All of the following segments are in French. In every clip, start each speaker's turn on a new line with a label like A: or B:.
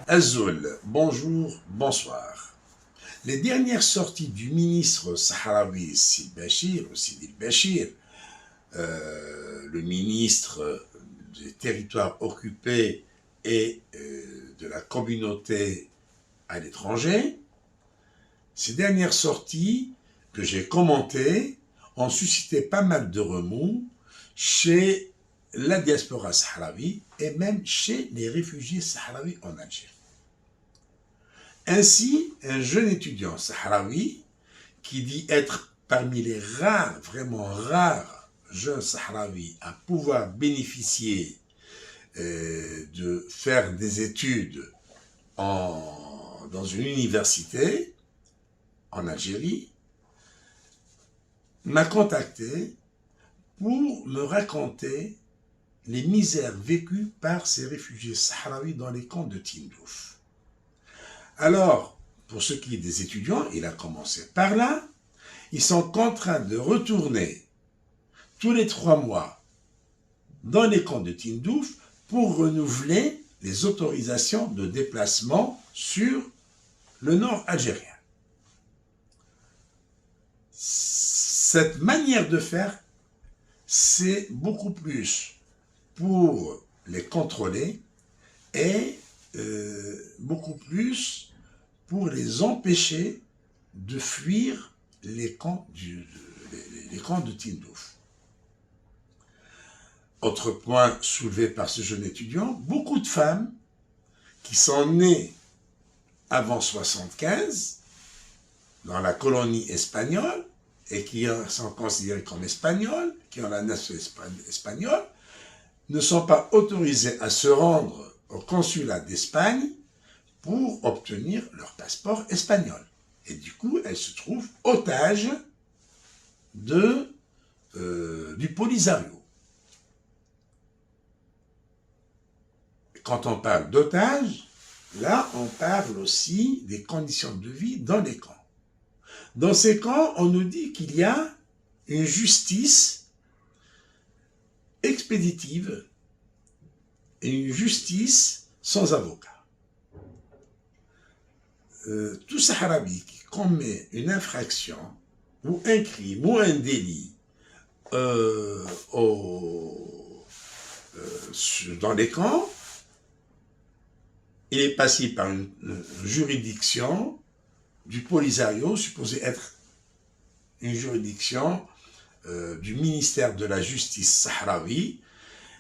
A: Azul, bonjour, bonsoir. Les dernières sorties du ministre sahraoui Sidi Bachir, le ministre des territoires occupés et de la communauté à l'étranger, ces dernières sorties que j'ai commentées ont suscité pas mal de remous chez la diaspora sahraoui et même chez les réfugiés sahraouis en Algérie. Ainsi, un jeune étudiant sahraoui qui dit être parmi les rares, vraiment rares jeunes sahraouis à pouvoir bénéficier de faire des études dans une université en Algérie, m'a contacté pour me raconter les misères vécues par ces réfugiés sahraouis dans les camps de Tindouf. Alors, pour ce qui est des étudiants, il a commencé par là, ils sont contraints de retourner tous les 3 mois dans les camps de Tindouf pour renouveler les autorisations de déplacement sur le nord algérien. Cette manière de faire, c'est beaucoup plus pour les contrôler et beaucoup plus pour les empêcher de fuir les camps de Tindouf. Autre point soulevé par ce jeune étudiant, beaucoup de femmes qui sont nées avant 1975 dans la colonie espagnole et qui sont considérées comme espagnoles, qui ont la nationalité espagnole, ne sont pas autorisées à se rendre au consulat d'Espagne pour obtenir leur passeport espagnol. Et du coup, elles se trouvent otages du Polisario. Quand on parle d'otages, là, on parle aussi des conditions de vie dans les camps. Dans ces camps, on nous dit qu'il y a une justice expéditive et une justice sans avocat. Tout Sahraoui qui commet une infraction ou un crime ou un délit dans les camps, il est passé par une juridiction du Polisario, supposée être une juridiction du ministère de la Justice sahraoui,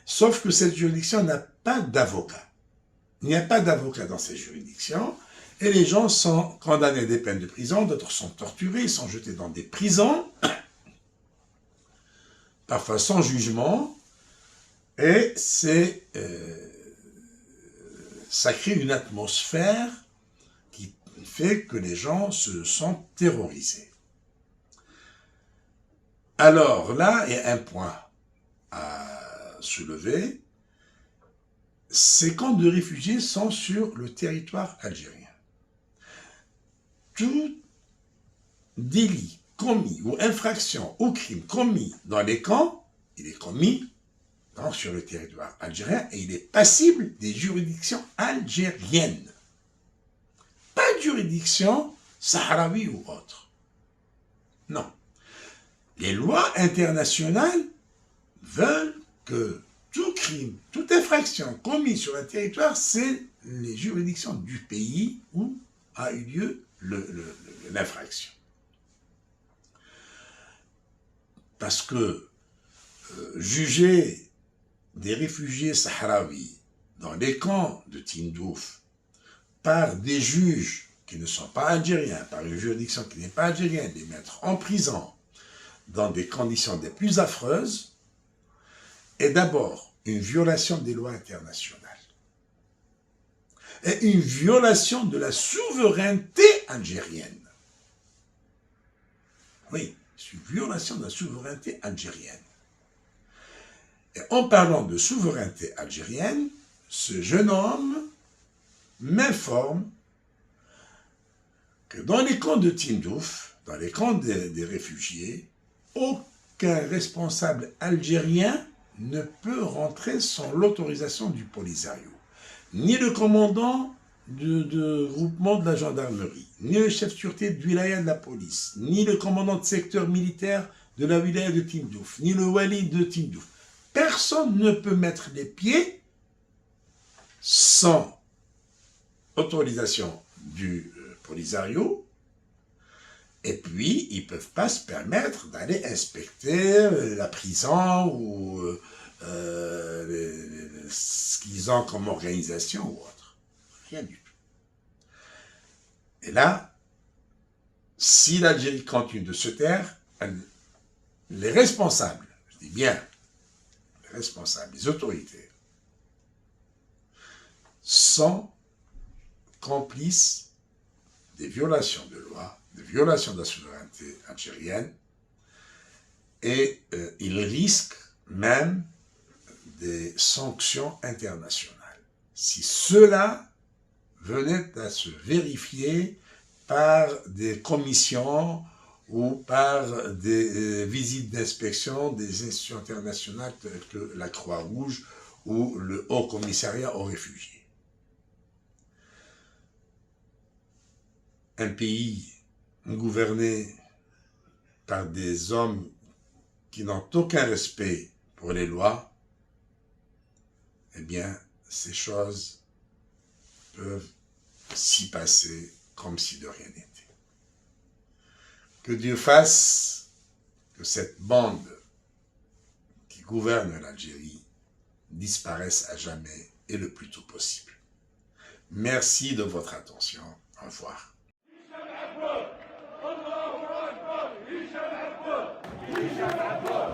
A: sauf que cette juridiction n'a pas d'avocat. Il n'y a pas d'avocat dans cette juridiction, et les gens sont condamnés à des peines de prison, d'autres sont torturés, sont jetés dans des prisons, parfois sans jugement, et ça crée une atmosphère qui fait que les gens se sentent terrorisés. Alors là, il y a un point à soulever, ces camps de réfugiés sont sur le territoire algérien. Tout délit commis ou infraction ou crime commis dans les camps, il est commis sur le territoire algérien et il est passible des juridictions algériennes. Pas de juridiction sahraoui ou autre. Non. Les lois internationales veulent que tout crime, toute infraction commise sur un territoire, c'est les juridictions du pays où a eu lieu l'infraction. Parce que juger des réfugiés sahraouis dans les camps de Tindouf par des juges qui ne sont pas algériens, par une juridiction qui n'est pas algérienne, les mettre en prison dans des conditions des plus affreuses, est d'abord une violation des lois internationales et une violation de la souveraineté algérienne. Oui, c'est une violation de la souveraineté algérienne. Et en parlant de souveraineté algérienne, ce jeune homme m'informe que dans les camps de Tindouf, dans les camps des réfugiés, aucun responsable algérien ne peut rentrer sans l'autorisation du Polisario. Ni le commandant, de groupement de la gendarmerie, ni le chef de sûreté de wilaya de la police, ni le commandant de secteur militaire de la wilaya de Tindouf, ni le wali de Tindouf. Personne ne peut mettre les pieds sans autorisation du Polisario, et puis ils ne peuvent pas se permettre d'aller inspecter la prison ou ce qu'ils ont comme organisation ou autre. Rien du tout. Et là, si l'Algérie continue de se taire, les responsables, je dis bien les responsables, les autorités, sont complices des violations de loi, des violations de la souveraineté algérienne, et ils risquent même des sanctions internationales. Si cela venait à se vérifier par des commissions ou par des visites d'inspection des institutions internationales telles que la Croix-Rouge ou le Haut Commissariat aux réfugiés. Un pays gouverné par des hommes qui n'ont aucun respect pour les lois, eh bien, ces choses peuvent s'y passer comme si de rien n'était. Que Dieu fasse que cette bande qui gouverne l'Algérie disparaisse à jamais et le plus tôt possible. Merci de votre attention. Au revoir.
B: الله أكبر